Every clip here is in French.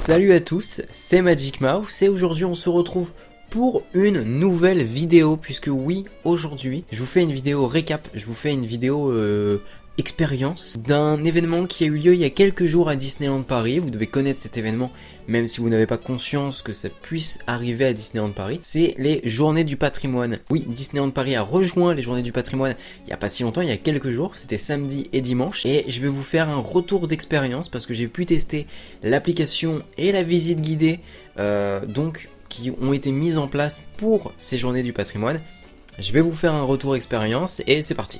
Salut à tous, c'est Magic Mouse et aujourd'hui on se retrouve pour une nouvelle vidéo puisque oui, aujourd'hui je vous fais une vidéo récap, je vous fais une vidéo expérience d'un événement qui a eu lieu il y a quelques jours à Disneyland Paris. Vous devez connaître cet événement même si vous n'avez pas conscience que ça puisse arriver à Disneyland Paris. C'est les Journées du Patrimoine. Oui, Disneyland Paris a rejoint les Journées du Patrimoine il n'y a pas si longtemps, il y a quelques jours, c'était samedi et dimanche. Et je vais vous faire un retour d'expérience parce que j'ai pu tester l'application et la visite guidée qui ont été mises en place pour ces Journées du Patrimoine. Je vais vous faire un retour expérience et c'est parti.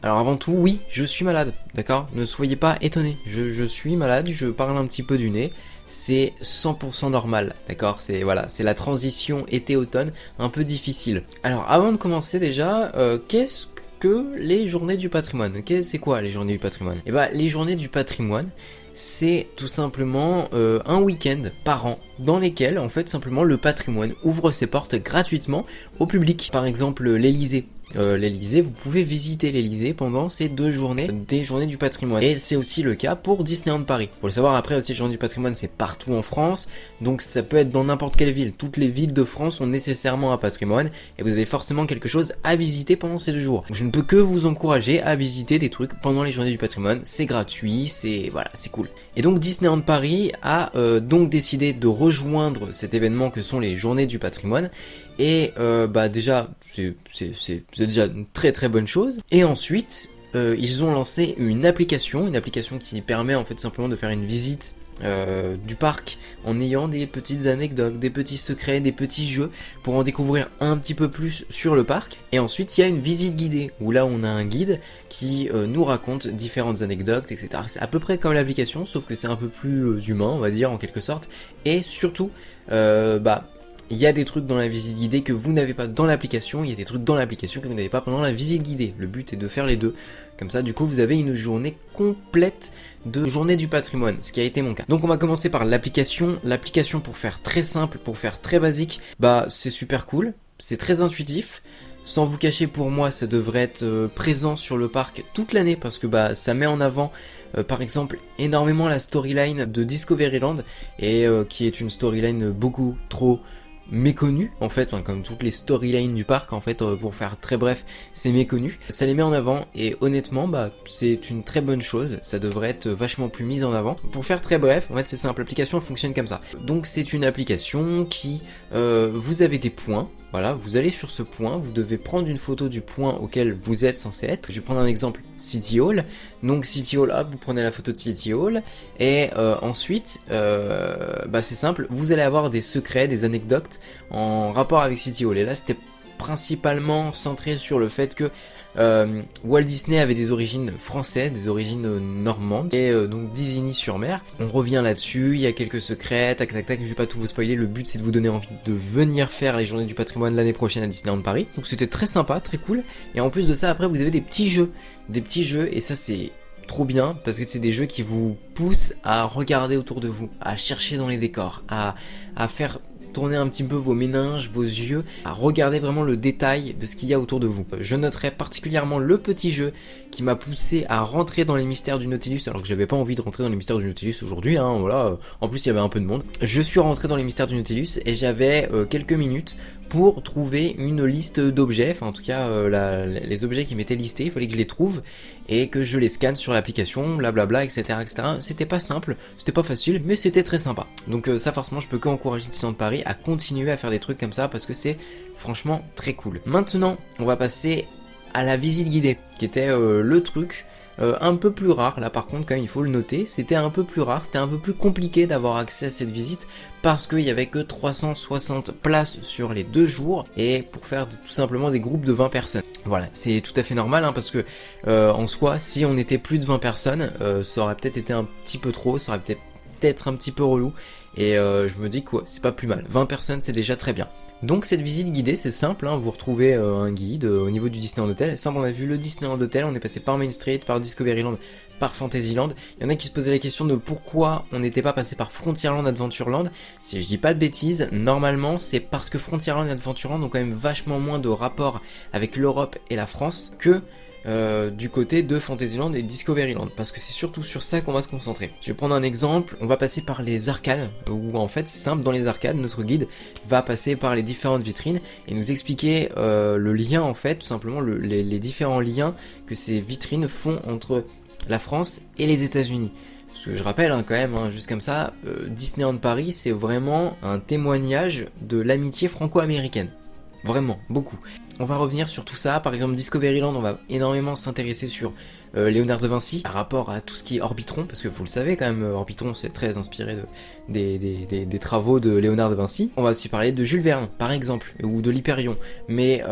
Alors avant tout, oui, je suis malade, d'accord? Ne soyez pas étonnés, je suis malade, je parle un petit peu du nez, c'est 100% normal, d'accord? C'est la transition été-automne, un peu difficile. Alors avant de commencer déjà, qu'est-ce que les Journées du Patrimoine? C'est quoi les Journées du Patrimoine? Eh ben, les Journées du Patrimoine, c'est tout simplement un week-end par an dans lesquels, en fait, simplement le patrimoine ouvre ses portes gratuitement au public. Par exemple, l'Élysée. L'Élysée, vous pouvez visiter l'Élysée pendant ces 2 journées des Journées du Patrimoine. Et c'est aussi le cas pour Disneyland Paris. Faut le savoir, après aussi, les Journées du Patrimoine, c'est partout en France, donc ça peut être dans n'importe quelle ville. Toutes les villes de France ont nécessairement un patrimoine, et vous avez forcément quelque chose à visiter pendant ces 2 jours. Donc, je ne peux que vous encourager à visiter des trucs pendant les Journées du Patrimoine, c'est gratuit, c'est cool. Et donc Disneyland Paris a donc décidé de rejoindre cet événement que sont les Journées du Patrimoine, et déjà c'est déjà une très très bonne chose. Et ensuite ils ont lancé une application qui permet en fait simplement de faire une visite du parc en ayant des petites anecdotes, des petits secrets, des petits jeux pour en découvrir un petit peu plus sur le parc. Et ensuite il y a une visite guidée où là on a un guide qui nous raconte différentes anecdotes, etc. C'est à peu près comme l'application sauf que c'est un peu plus humain, on va dire, en quelque sorte. Et surtout il y a des trucs dans la visite guidée que vous n'avez pas dans l'application, il y a des trucs dans l'application que vous n'avez pas pendant la visite guidée. Le but est de faire les deux. Comme ça, du coup, vous avez une journée complète de Journée du Patrimoine, ce qui a été mon cas. Donc on va commencer par l'application. L'application, pour faire très simple, pour faire très basique, c'est super cool, c'est très intuitif. Sans vous cacher, pour moi, ça devrait être présent sur le parc toute l'année parce que ça met en avant, par exemple, énormément la storyline de Discoveryland et qui est une storyline beaucoup trop méconnu en fait, comme toutes les storylines du parc en fait, pour faire très bref, c'est méconnu. Ça les met en avant et honnêtement c'est une très bonne chose, ça devrait être vachement plus mis en avant. Pour faire très bref, en fait c'est simple, l'application fonctionne comme ça. Donc c'est une application qui, vous avez des points. Voilà, vous allez sur ce point, vous devez prendre une photo du point auquel vous êtes censé être. Je vais prendre un exemple, City Hall. Donc City Hall, hop, vous prenez la photo de City Hall. Et ensuite, c'est simple, vous allez avoir des secrets, des anecdotes en rapport avec City Hall. Et là, c'était principalement centré sur le fait que Walt Disney avait des origines françaises, des origines normandes, et donc d'Isigny-sur-Mer. On revient là-dessus, il y a quelques secrets, tac, je vais pas tout vous spoiler, le but c'est de vous donner envie de venir faire les Journées du Patrimoine l'année prochaine à Disneyland Paris. Donc c'était très sympa, très cool, et en plus de ça, après vous avez des petits jeux, et ça c'est trop bien, parce que c'est des jeux qui vous poussent à regarder autour de vous, à chercher dans les décors, à faire tourner un petit peu vos méninges, vos yeux, à regarder vraiment le détail de ce qu'il y a autour de vous. Je noterai particulièrement le petit jeu qui m'a poussé à rentrer dans les mystères du Nautilus, alors que j'avais pas envie de rentrer dans les mystères du Nautilus aujourd'hui, voilà. En plus il y avait un peu de monde. Je suis rentré dans les mystères du Nautilus et j'avais quelques minutes pour trouver une liste d'objets, enfin en tout cas les objets qui m'étaient listés, il fallait que je les trouve et que je les scanne sur l'application, blablabla, etc. C'était pas simple, c'était pas facile, mais c'était très sympa. Donc ça forcément je peux qu'encourager Disneyland Paris à continuer à faire des trucs comme ça parce que c'est franchement très cool. Maintenant on va passer à la visite guidée, qui était le truc un peu plus rare. Là par contre quand même il faut le noter, c'était un peu plus rare, c'était un peu plus compliqué d'avoir accès à cette visite parce qu'il y avait que 360 places sur les 2 jours et pour faire tout simplement des groupes de 20 personnes. Voilà, c'est tout à fait normal parce que en soi si on était plus de 20 personnes ça aurait peut-être été un petit peu trop, ça aurait peut-être peut-être un petit peu relou. Et je me dis que ouais, c'est pas plus mal. 20 personnes, c'est déjà très bien. Donc cette visite guidée, c'est simple, hein, vous retrouvez un guide au niveau du Disneyland Hotel. Simple, on a vu le Disneyland Hotel, on est passé par Main Street, par Discoveryland, par Fantasyland. Il y en a qui se posaient la question de pourquoi on n'était pas passé par Frontierland, Adventureland. Si je dis pas de bêtises, normalement c'est parce que Frontierland et Adventureland ont quand même vachement moins de rapport avec l'Europe et la France que du côté de Fantasyland et Discoveryland, parce que c'est surtout sur ça qu'on va se concentrer. Je vais prendre un exemple, on va passer par les arcades, où en fait c'est simple, dans les arcades, notre guide va passer par les différentes vitrines et nous expliquer le lien en fait, tout simplement les différents liens que ces vitrines font entre la France et les États-Unis. Parce que je rappelle hein, quand même, hein, juste comme ça, Disneyland Paris c'est vraiment un témoignage de l'amitié franco-américaine. Vraiment, beaucoup. On va revenir sur tout ça, par exemple Discoveryland, on va énormément s'intéresser sur Léonard de Vinci, par rapport à tout ce qui est Orbitron, parce que vous le savez quand même, Orbitron c'est très inspiré des travaux de Léonard de Vinci. On va aussi parler de Jules Verne, par exemple, ou de l'Hyperion, mais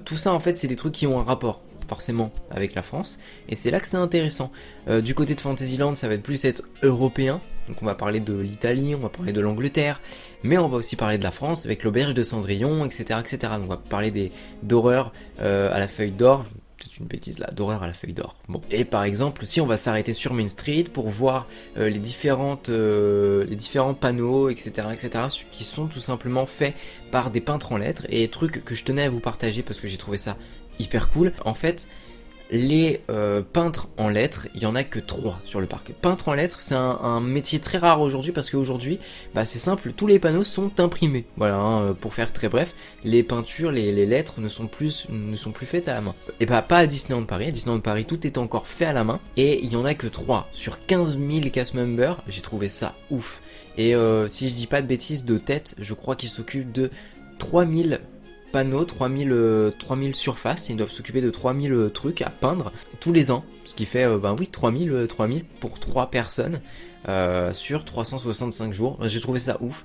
tout ça en fait c'est des trucs qui ont un rapport forcément avec la France, et c'est là que c'est intéressant. Du côté de Fantasyland, ça va être européen, donc on va parler de l'Italie, on va parler de l'Angleterre, mais on va aussi parler de la France avec l'auberge de Cendrillon, etc., etc. Donc on va parler d'horreur à la feuille d'or, peut-être une bêtise là, d'horreur à la feuille d'or. Bon. Et par exemple aussi on va s'arrêter sur Main Street pour voir les différents panneaux, etc., etc., qui sont tout simplement faits par des peintres en lettres, et trucs que je tenais à vous partager parce que j'ai trouvé ça hyper cool. En fait, les peintres en lettres, il y en a que 3 sur le parc. Peintre en lettres, c'est un métier très rare aujourd'hui, parce qu'aujourd'hui, bah, c'est simple, tous les panneaux sont imprimés. Voilà, hein, pour faire très bref, les peintures, les lettres ne sont plus faites à la main. Et bah pas à Disneyland Paris. À Disneyland Paris, tout est encore fait à la main, et il y en a que 3 sur 15 000 cast members. J'ai trouvé ça ouf. Et si je dis pas de bêtises de tête, je crois qu'ils s'occupent de 3000 panneaux, 3000 surfaces, ils doivent s'occuper de 3000 trucs à peindre tous les ans, ce qui fait, 3000 pour 3 personnes sur 365 jours. J'ai trouvé ça ouf,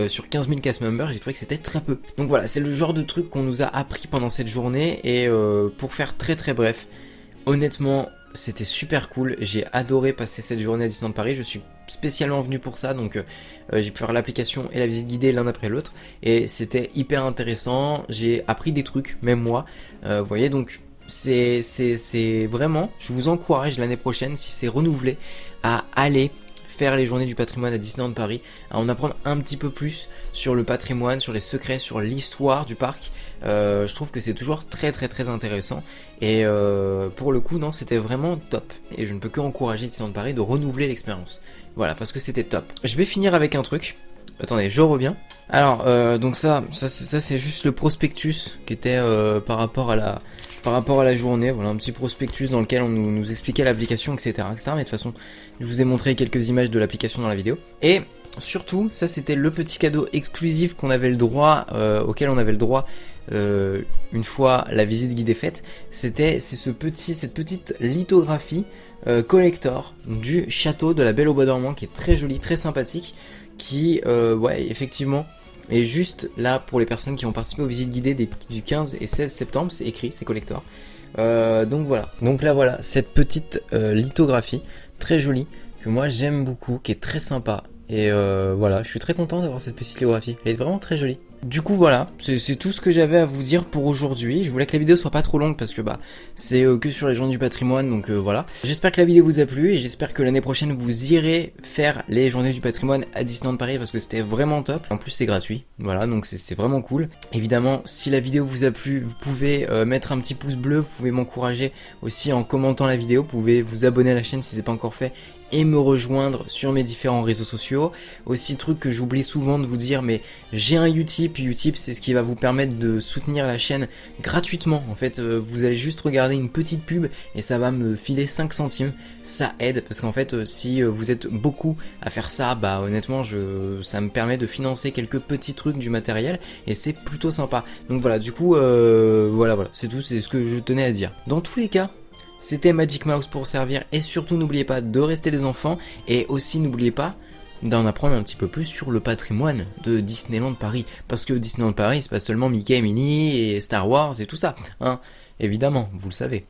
sur 15 000 cast members, j'ai trouvé que c'était très peu. Donc voilà, c'est le genre de truc qu'on nous a appris pendant cette journée, et pour faire très très bref, honnêtement, c'était super cool, j'ai adoré passer cette journée à Disneyland Paris, je suis spécialement venu pour ça, donc j'ai pu faire l'application et la visite guidée l'un après l'autre, et c'était hyper intéressant, j'ai appris des trucs, même moi, vous voyez, donc c'est vraiment, je vous encourage l'année prochaine, si c'est renouvelé, à aller faire les journées du patrimoine à Disneyland Paris, à en apprendre un petit peu plus sur le patrimoine, sur les secrets, sur l'histoire du parc. Je trouve que c'est toujours très très très intéressant, et pour le coup non, c'était vraiment top, et je ne peux que encourager Disneyland Paris de renouveler l'expérience, voilà, parce que c'était top. Je vais finir avec un truc, attendez, je reviens. Alors donc ça c'est juste le prospectus qui était par rapport à la journée, voilà, un petit prospectus dans lequel on nous expliquait l'application, etc., etc. Mais de toute façon, je vous ai montré quelques images de l'application dans la vidéo. Et surtout, ça c'était le petit cadeau exclusif qu'on avait le droit, auquel on avait le droit une fois la visite guidée faite. C'est cette petite lithographie collector du château de la Belle au Bois dormant, qui est très jolie, très sympathique, qui, ouais, effectivement, et juste là pour les personnes qui ont participé aux visites guidées du 15 et 16 septembre, c'est écrit, c'est collector. Donc voilà. Donc là voilà, cette petite lithographie très jolie que moi j'aime beaucoup, qui est très sympa. Et voilà, je suis très content d'avoir cette petite lithographie. Elle est vraiment très jolie. Du coup voilà, c'est tout ce que j'avais à vous dire pour aujourd'hui. Je voulais que la vidéo soit pas trop longue parce que bah c'est que sur les journées du patrimoine, donc voilà. J'espère que la vidéo vous a plu, et j'espère que l'année prochaine vous irez faire les journées du patrimoine à Disneyland Paris, parce que c'était vraiment top. En plus c'est gratuit, voilà, donc c'est vraiment cool. Évidemment, si la vidéo vous a plu, vous pouvez mettre un petit pouce bleu, vous pouvez m'encourager aussi en commentant la vidéo, vous pouvez vous abonner à la chaîne si c'est pas encore fait, et me rejoindre sur mes différents réseaux sociaux. Aussi, truc que j'oublie souvent de vous dire, mais j'ai un Utip. Utip, c'est ce qui va vous permettre de soutenir la chaîne gratuitement. En fait, vous allez juste regarder une petite pub et ça va me filer 5 centimes. Ça aide, parce qu'en fait, si vous êtes beaucoup à faire ça, bah honnêtement, ça me permet de financer quelques petits trucs du matériel, et c'est plutôt sympa. Donc voilà, du coup, voilà, c'est tout, c'est ce que je tenais à dire. Dans tous les cas, c'était Magic Mouse pour servir, et surtout n'oubliez pas de rester les enfants, et aussi n'oubliez pas d'en apprendre un petit peu plus sur le patrimoine de Disneyland Paris, parce que Disneyland Paris c'est pas seulement Mickey, Minnie et Star Wars et tout ça, hein, évidemment, vous le savez.